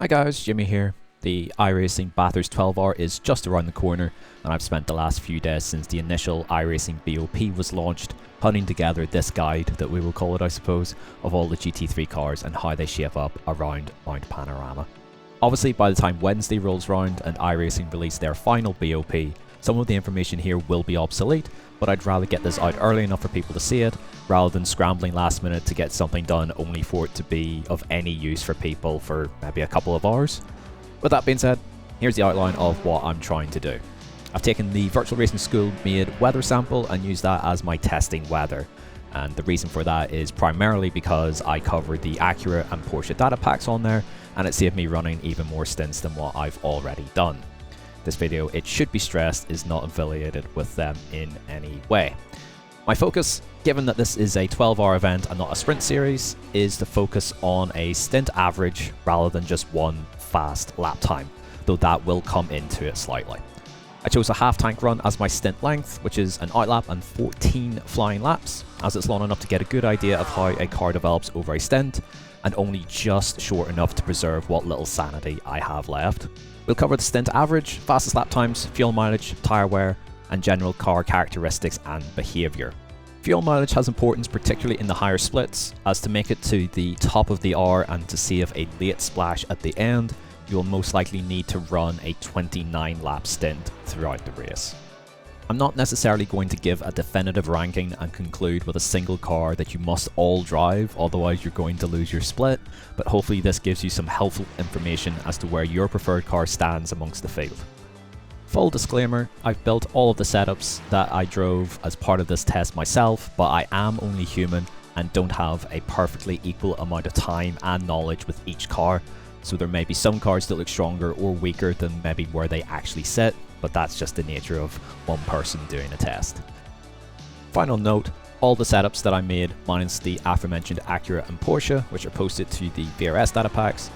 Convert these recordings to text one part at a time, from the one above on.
Hi guys, Jimmy here. The iRacing Bathurst 12R is just around the corner, and I've spent the last few days since the initial iRacing BOP was launched putting together this guide, that we will call it I suppose, of all the GT3 cars and how they shape up around Mount Panorama. Obviously by the time Wednesday rolls round and iRacing release their final BOP, some of the information here will be obsolete, but I'd rather get this out early enough for people to see it, rather than scrambling last minute to get something done only for it to be of any use for people for maybe a couple of hours. With that being said, here's the outline of what I'm trying to do. I've taken the Virtual Racing School made weather sample and used that as my testing weather. And the reason for that is primarily because I covered the Acura and Porsche data packs on there, and it saved me running even more stints than what I've already done. This video, it should be stressed, is not affiliated with them in any way. My focus, given that this is a 12-hour event and not a sprint series, is to focus on a stint average rather than just one fast lap time, though that will come into it slightly. I chose a half tank run as my stint length, which is an outlap and 14 flying laps, as it's long enough to get a good idea of how a car develops over a stint, and only just short enough to preserve what little sanity I have left. We'll cover the stint average, fastest lap times, fuel mileage, tyre wear, and general car characteristics and behaviour. Fuel mileage has importance particularly in the higher splits, as to make it to the top of the hour and to save a late splash at the end, you'll most likely need to run a 29 lap stint throughout the race. I'm not necessarily going to give a definitive ranking and conclude with a single car that you must all drive, otherwise you're going to lose your split, but hopefully this gives you some helpful information as to where your preferred car stands amongst the field. Full disclaimer, I've built all of the setups that I drove as part of this test myself, but I am only human and don't have a perfectly equal amount of time and knowledge with each car, so there may be some cars that look stronger or weaker than maybe where they actually sit, but that's just the nature of one person doing a test. Final note, all the setups that I made, minus the aforementioned Acura and Porsche, which are posted to the VRS data packs,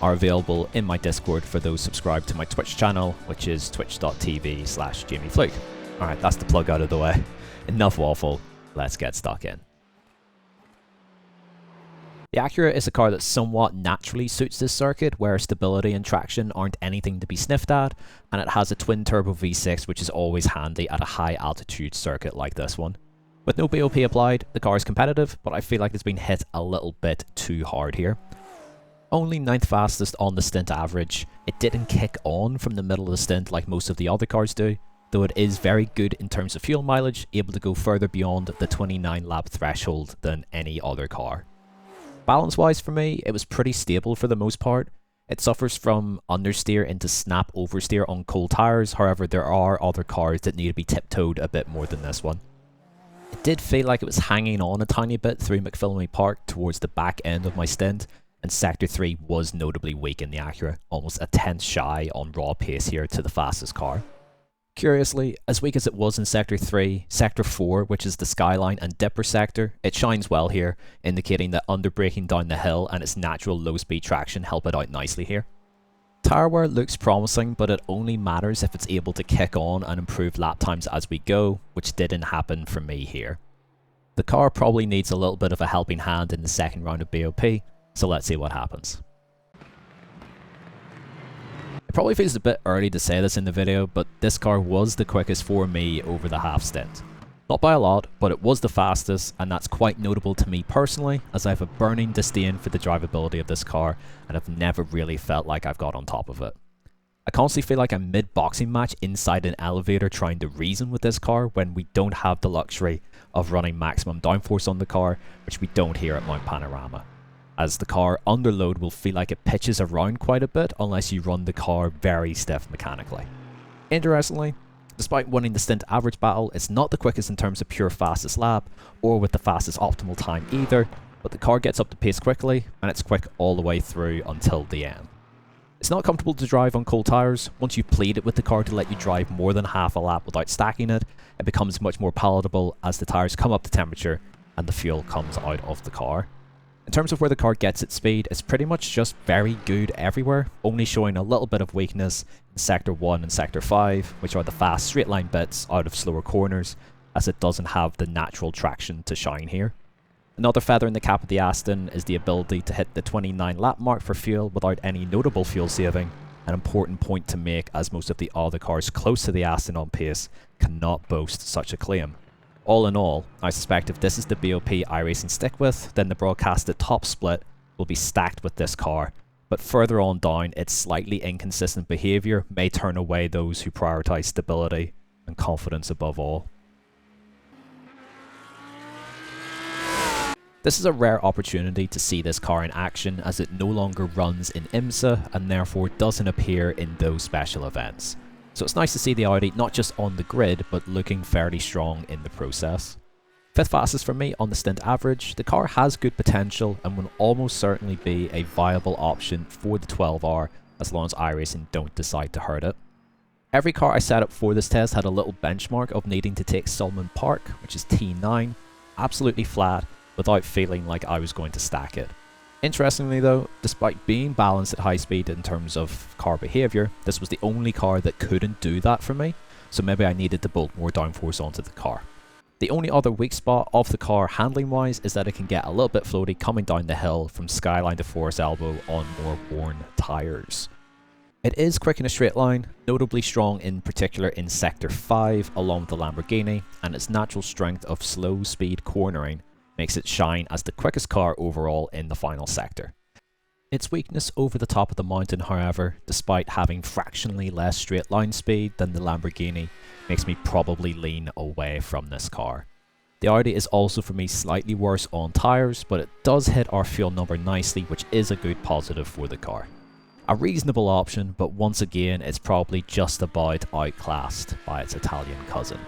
are available in my Discord for those subscribed to my Twitch channel, which is twitch.tv/JamieFluke. Alright, that's the plug out of the way. Enough waffle, let's get stuck in. The Acura is a car that somewhat naturally suits this circuit, where stability and traction aren't anything to be sniffed at, and it has a twin-turbo V6 which is always handy at a high-altitude circuit like this one. With no BOP applied, the car is competitive, but I feel like it's been hit a little bit too hard here. Only 9th fastest on the stint average, it didn't kick on from the middle of the stint like most of the other cars do, though it is very good in terms of fuel mileage, able to go further beyond the 29 lap threshold than any other car. Balance wise for me, it was pretty stable for the most part. It suffers from understeer into snap oversteer on cold tyres, however there are other cars that need to be tiptoed a bit more than this one. It did feel like it was hanging on a tiny bit through McPhillamy Park towards the back end of my stint, and Sector 3 was notably weak in the Acura, almost a tenth shy on raw pace here to the fastest car. Curiously, as weak as it was in Sector 3, Sector 4, which is the skyline and dipper sector, it shines well here, indicating that underbraking down the hill and its natural low-speed traction help it out nicely here. Tyre wear looks promising, but it only matters if it's able to kick on and improve lap times as we go, which didn't happen for me here. The car probably needs a little bit of a helping hand in the second round of BOP, so let's see what happens. It probably feels a bit early to say this in the video, but this car was the quickest for me over the half stint. Not by a lot, but it was the fastest, and that's quite notable to me personally, as I have a burning disdain for the drivability of this car, and have never really felt like I've got on top of it. I constantly feel like I'm mid-boxing match inside an elevator trying to reason with this car when we don't have the luxury of running maximum downforce on the car, which we don't here at Mount Panorama, as the car under load will feel like it pitches around quite a bit unless you run the car very stiff mechanically. Interestingly, despite winning the stint average battle, it's not the quickest in terms of pure fastest lap, or with the fastest optimal time either, but the car gets up to pace quickly, and it's quick all the way through until the end. It's not comfortable to drive on cold tyres. Once you plead it with the car to let you drive more than half a lap without stacking it, it becomes much more palatable as the tyres come up to temperature and the fuel comes out of the car. In terms of where the car gets its speed, it's pretty much just very good everywhere, only showing a little bit of weakness in Sector 1 and Sector 5, which are the fast straight line bits out of slower corners, as it doesn't have the natural traction to shine here. Another feather in the cap of the Aston is the ability to hit the 29 lap mark for fuel without any notable fuel saving, an important point to make as most of the other cars close to the Aston on pace cannot boast such a claim. All in all, I suspect if this is the BOP iRacing stick with, then the broadcasted top split will be stacked with this car, but further on down its slightly inconsistent behaviour may turn away those who prioritise stability and confidence above all. This is a rare opportunity to see this car in action as it no longer runs in IMSA and therefore doesn't appear in those special events. So it's nice to see the Audi not just on the grid but looking fairly strong in the process. 5th fastest for me on the stint average, the car has good potential and will almost certainly be a viable option for the 12R as long as iRacing don't decide to hurt it. Every car I set up for this test had a little benchmark of needing to take Solomon Park, which is T9, absolutely flat, without feeling like I was going to stack it. Interestingly though, despite being balanced at high speed in terms of car behaviour, this was the only car that couldn't do that for me, so maybe I needed to bolt more downforce onto the car. The only other weak spot of the car handling wise is that it can get a little bit floaty coming down the hill from Skyline to Forest Elbow on more worn tyres. It is quick in a straight line, notably strong in particular in Sector 5 along with the Lamborghini, and its natural strength of slow speed cornering makes it shine as the quickest car overall in the final sector. Its weakness over the top of the mountain, however, despite having fractionally less straight line speed than the Lamborghini, makes me probably lean away from this car. The Audi is also for me slightly worse on tyres, but it does hit our fuel number nicely, which is a good positive for the car. A reasonable option, but once again it's probably just about outclassed by its Italian cousin.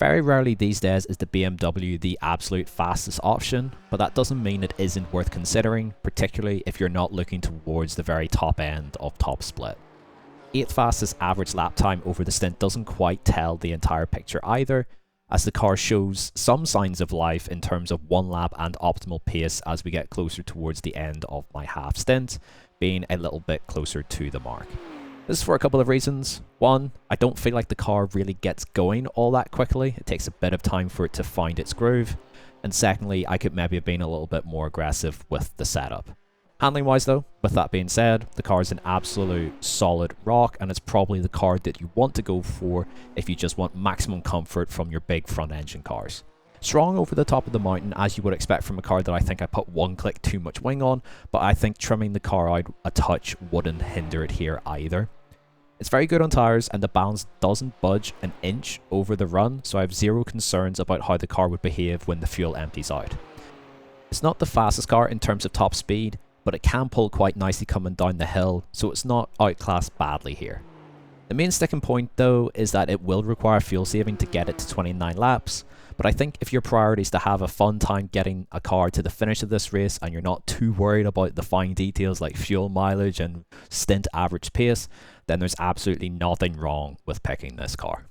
Very rarely these days is the BMW the absolute fastest option, but that doesn't mean it isn't worth considering, particularly if you're not looking towards the very top end of top split. 8th fastest average lap time over the stint doesn't quite tell the entire picture either, as the car shows some signs of life in terms of 1 lap and optimal pace as we get closer towards the end of my half stint, being a little bit closer to the mark. This is for a couple of reasons. One, I don't feel like the car really gets going all that quickly. It takes a bit of time for it to find its groove. And secondly, I could maybe have been a little bit more aggressive with the setup. Handling wise though, with that being said, the car is an absolute solid rock and it's probably the car that you want to go for if you just want maximum comfort from your big front engine cars. Strong over the top of the mountain as you would expect from a car that I think I put one click too much wing on, but I think trimming the car out a touch wouldn't hinder it here either. It's very good on tyres and the balance doesn't budge an inch over the run, so I have zero concerns about how the car would behave when the fuel empties out. It's not the fastest car in terms of top speed, but it can pull quite nicely coming down the hill, so it's not outclassed badly here. The main sticking point though is that it will require fuel saving to get it to 29 laps, but I think if your priority is to have a fun time getting a car to the finish of this race and you're not too worried about the fine details like fuel mileage and stint average pace, then there's absolutely nothing wrong with picking this car.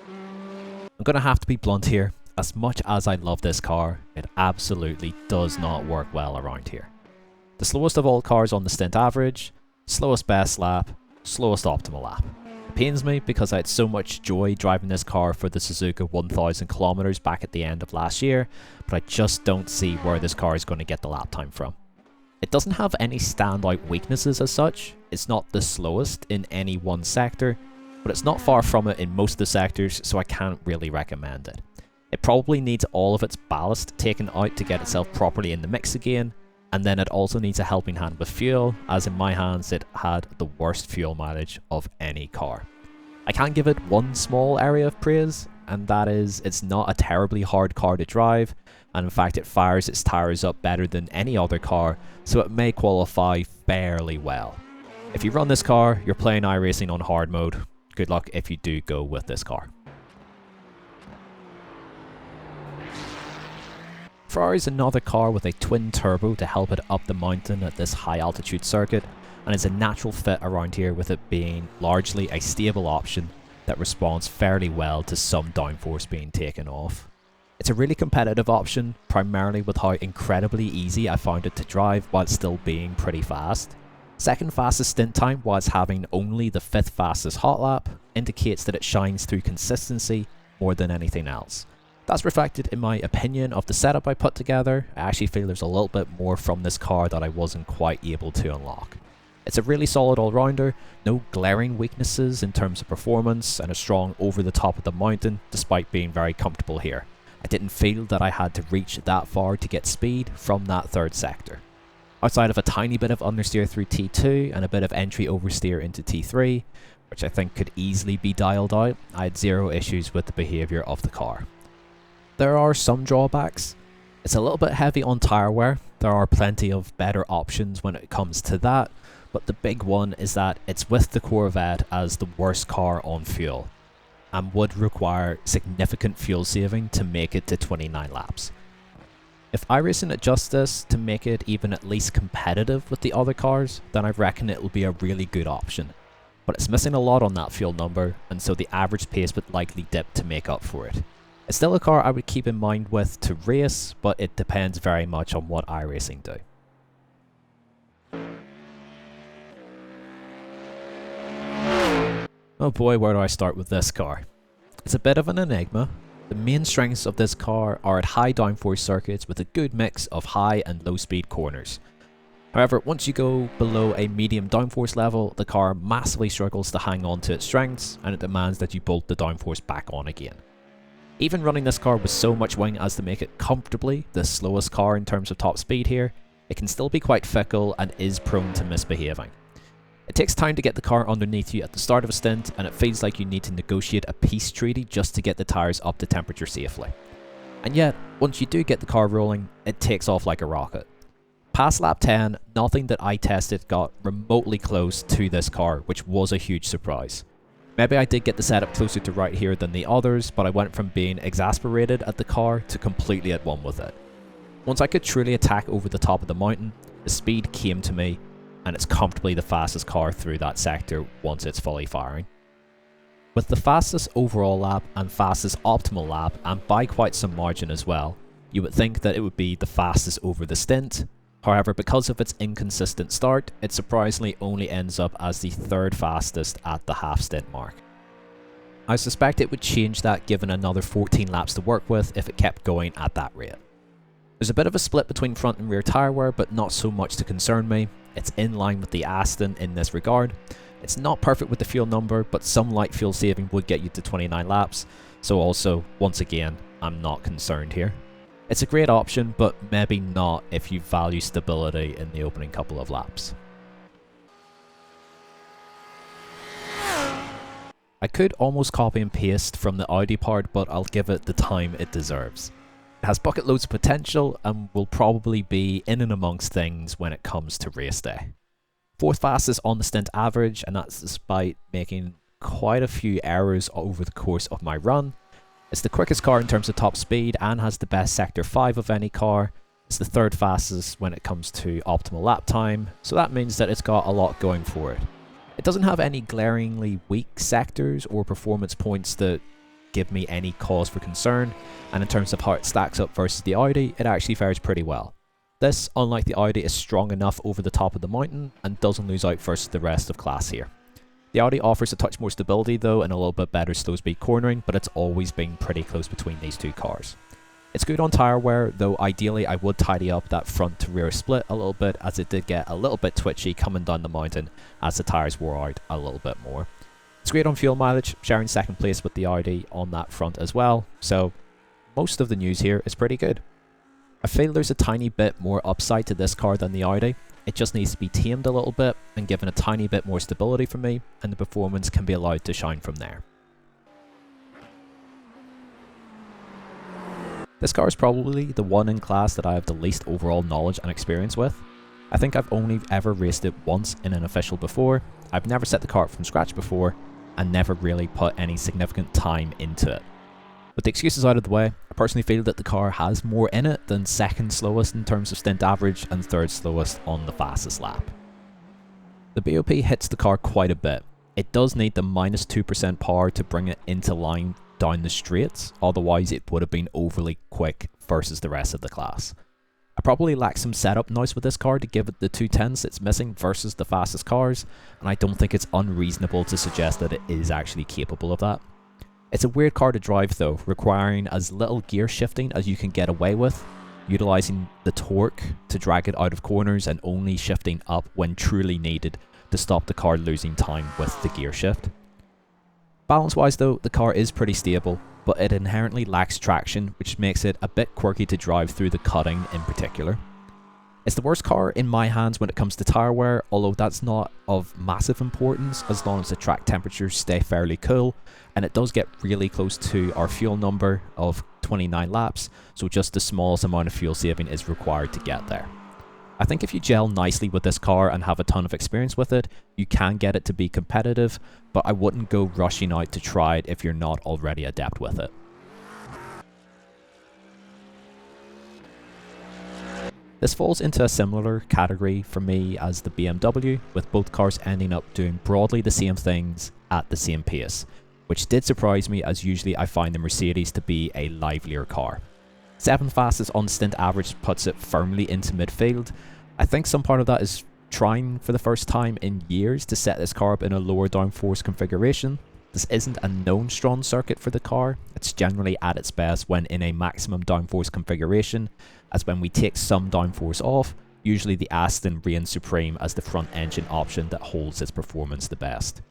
I'm going to have to be blunt here. As much as I love this car, it absolutely does not work well around here. The slowest of all cars on the stint average, slowest best lap, slowest optimal lap. It pains me because I had so much joy driving this car for the Suzuka 1000 kilometers back at the end of last year, but I just don't see where this car is going to get the lap time from. It doesn't have any standout weaknesses as such. It's not the slowest in any one sector, but it's not far from it in most of the sectors, so I can't really recommend it. It probably needs all of its ballast taken out to get itself properly in the mix again, and then it also needs a helping hand with fuel, as in my hands it had the worst fuel mileage of any car. I can give it one small area of praise, and that is it's not a terribly hard car to drive, and in fact it fires its tyres up better than any other car, so it may qualify fairly well. If you run this car, you're playing iRacing on hard mode. Good luck if you do go with this car. Ferrari is another car with a twin turbo to help it up the mountain at this high altitude circuit, and is a natural fit around here with it being largely a stable option that responds fairly well to some downforce being taken off. It's a really competitive option, primarily with how incredibly easy I found it to drive while still being pretty fast. Second fastest stint time, whilst having only the 5th fastest hot lap, indicates that it shines through consistency more than anything else. That's reflected in my opinion of the setup I put together. I actually feel there's a little bit more from this car that I wasn't quite able to unlock. It's a really solid all-rounder, no glaring weaknesses in terms of performance, and a strong over the top of the mountain despite being very comfortable here. I didn't feel that I had to reach that far to get speed from that 3rd sector. Outside of a tiny bit of understeer through T2 and a bit of entry oversteer into T3, which I think could easily be dialed out, I had zero issues with the behaviour of the car. There are some drawbacks. It's a little bit heavy on tyre wear. There are plenty of better options when it comes to that, but the big one is that it's with the Corvette as the worst car on fuel, and would require significant fuel saving to make it to 29 laps. If iRacing adjusts this to make it even at least competitive with the other cars, then I reckon it will be a really good option. But it's missing a lot on that fuel number, and so the average pace would likely dip to make up for it. It's still a car I would keep in mind with to race, but it depends very much on what iRacing do. Oh boy, where do I start with this car? It's a bit of an enigma. The main strengths of this car are at high downforce circuits with a good mix of high and low speed corners. However, once you go below a medium downforce level, the car massively struggles to hang on to its strengths, and it demands that you bolt the downforce back on again. Even running this car with so much wing as to make it comfortably the slowest car in terms of top speed here, it can still be quite fickle and is prone to misbehaving. It takes time to get the car underneath you at the start of a stint, and it feels like you need to negotiate a peace treaty just to get the tyres up to temperature safely. And yet, once you do get the car rolling, it takes off like a rocket. Past lap 10, nothing that I tested got remotely close to this car, which was a huge surprise. Maybe I did get the setup closer to right here than the others, but I went from being exasperated at the car to completely at one with it. Once I could truly attack over the top of the mountain, the speed came to me, and it's comfortably the fastest car through that sector once it's fully firing. With the fastest overall lap and fastest optimal lap, and by quite some margin as well, you would think that it would be the fastest over the stint. However, because of its inconsistent start, it surprisingly only ends up as the 3rd fastest at the half stint mark. I suspect it would change that given another 14 laps to work with if it kept going at that rate. There's a bit of a split between front and rear tyre wear, but not so much to concern me. It's in line with the Aston in this regard. It's not perfect with the fuel number, but some light fuel saving would get you to 29 laps, so also, once again, I'm not concerned here. It's a great option, but maybe not if you value stability in the opening couple of laps. I could almost copy and paste from the Audi part, but I'll give it the time it deserves. It has bucket loads of potential and will probably be in and amongst things when it comes to race day. 4th fastest on the stint average, and that's despite making quite a few errors over the course of my run. It's the quickest car in terms of top speed and has the best sector 5 of any car. It's the 3rd fastest when it comes to optimal lap time, so that means that it's got a lot going for it. It doesn't have any glaringly weak sectors or performance points that give me any cause for concern, and in terms of how it stacks up versus the Audi, it actually fares pretty well. This, unlike the Audi, is strong enough over the top of the mountain and doesn't lose out versus the rest of class here. The Audi offers a touch more stability though and a little bit better slow speed cornering, but it's always been pretty close between these two cars. It's good on tyre wear, though ideally I would tidy up that front to rear split a little bit, as it did get a little bit twitchy coming down the mountain as the tyres wore out a little bit more. It's great on fuel mileage, sharing 2nd place with the Audi on that front as well, so most of the news here is pretty good. I feel there's a tiny bit more upside to this car than the Audi. It just needs to be tamed a little bit and given a tiny bit more stability from me, and the performance can be allowed to shine from there. This car is probably the one in class that I have the least overall knowledge and experience with. I think I've only ever raced it once in an official before. I've never set the car up from scratch before, and never really put any significant time into it. With the excuses out of the way, I personally feel that the car has more in it than 2nd slowest in terms of stint average and 3rd slowest on the fastest lap. The BOP hits the car quite a bit. It does need the -2% power to bring it into line down the straights, otherwise it would have been overly quick versus the rest of the class. I probably lack some setup noise with this car to give it the 210s it's missing versus the fastest cars, and I don't think it's unreasonable to suggest that it is actually capable of that. It's a weird car to drive though, requiring as little gear shifting as you can get away with, utilising the torque to drag it out of corners and only shifting up when truly needed to stop the car losing time with the gear shift. Balance wise though, the car is pretty stable, but it inherently lacks traction, which makes it a bit quirky to drive through the cutting in particular. It's the worst car in my hands when it comes to tyre wear, although that's not of massive importance as long as the track temperatures stay fairly cool, and it does get really close to our fuel number of 29 laps, so just the smallest amount of fuel saving is required to get there. I think if you gel nicely with this car and have a ton of experience with it, you can get it to be competitive, but I wouldn't go rushing out to try it if you're not already adept with it. This falls into a similar category for me as the BMW, with both cars ending up doing broadly the same things at the same pace, which did surprise me as usually I find the Mercedes to be a livelier car. 7th fastest on stint average puts it firmly into midfield. I think some part of that is trying for the first time in years to set this car up in a lower downforce configuration. This isn't a known strong circuit for the car, it's generally at its best when in a maximum downforce configuration, as when we take some downforce off, usually the Aston reigns supreme as the front engine option that holds its performance the best.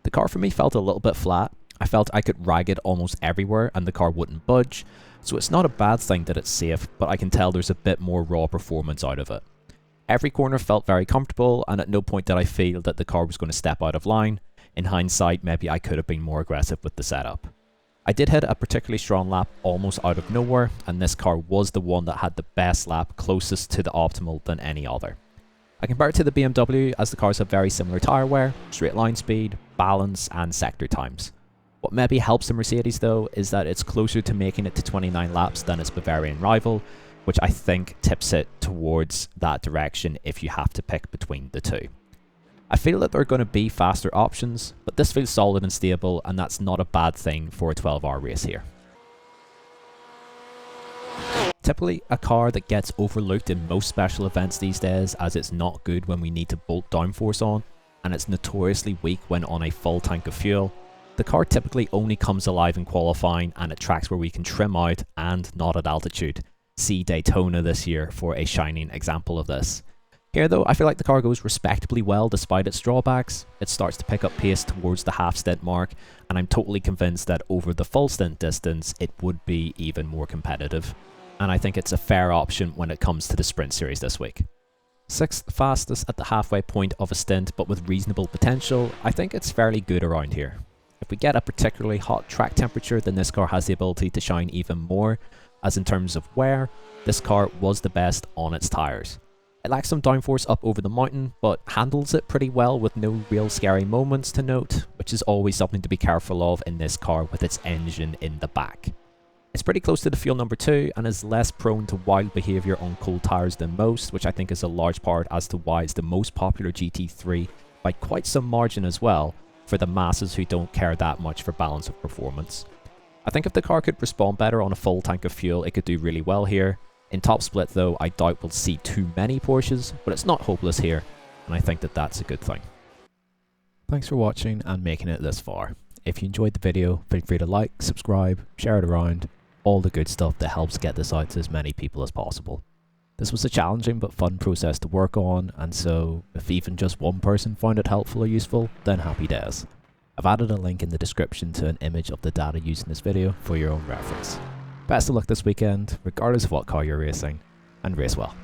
The car for me felt a little bit flat. I felt I could rag it almost everywhere and the car wouldn't budge, so it's not a bad thing that it's safe, but I can tell there's a bit more raw performance out of it. Every corner felt very comfortable, and at no point did I feel that the car was going to step out of line. In hindsight, maybe I could have been more aggressive with the setup. I did hit a particularly strong lap almost out of nowhere, and this car was the one that had the best lap closest to the optimal than any other. I compare it to the BMW as the cars have very similar tyre wear, straight line speed, balance and sector times. What maybe helps the Mercedes though is that it's closer to making it to 29 laps than its Bavarian rival, which I think tips it towards that direction if you have to pick between the two. I feel that there are going to be faster options, but this feels solid and stable, and that's not a bad thing for a 12-hour race here. Typically a car that gets overlooked in most special events these days, as it's not good when we need to bolt downforce on, and it's notoriously weak when on a full tank of fuel. The car typically only comes alive in qualifying and at tracks where we can trim out and not at altitude. See Daytona this year for a shining example of this. Here though, I feel like the car goes respectably well despite its drawbacks. It starts to pick up pace towards the half stint mark, and I'm totally convinced that over the full stint distance it would be even more competitive. And I think it's a fair option when it comes to the sprint series this week. 6th fastest at the halfway point of a stint, but with reasonable potential, I think it's fairly good around here. If we get a particularly hot track temperature, then this car has the ability to shine even more, as in terms of wear, this car was the best on its tyres. It lacks some downforce up over the mountain, but handles it pretty well with no real scary moments to note, which is always something to be careful of in this car with its engine in the back. It's pretty close to the fuel number 2 and is less prone to wild behaviour on cold tyres than most, which I think is a large part as to why it's the most popular GT3 by quite some margin as well, for the masses who don't care that much for balance of performance. I think if the car could respond better on a full tank of fuel, it could do really well here. In top split though, I doubt we'll see too many Porsches, but it's not hopeless here, and I think that that's a good thing. Thanks for watching and making it this far. If you enjoyed the video, feel free to like, subscribe, share it around, all the good stuff that helps get this out to as many people as possible. This was a challenging but fun process to work on, and so if even just one person found it helpful or useful, then happy days. I've added a link in the description to an image of the data used in this video for your own reference. Best of luck this weekend, regardless of what car you're racing, and race well.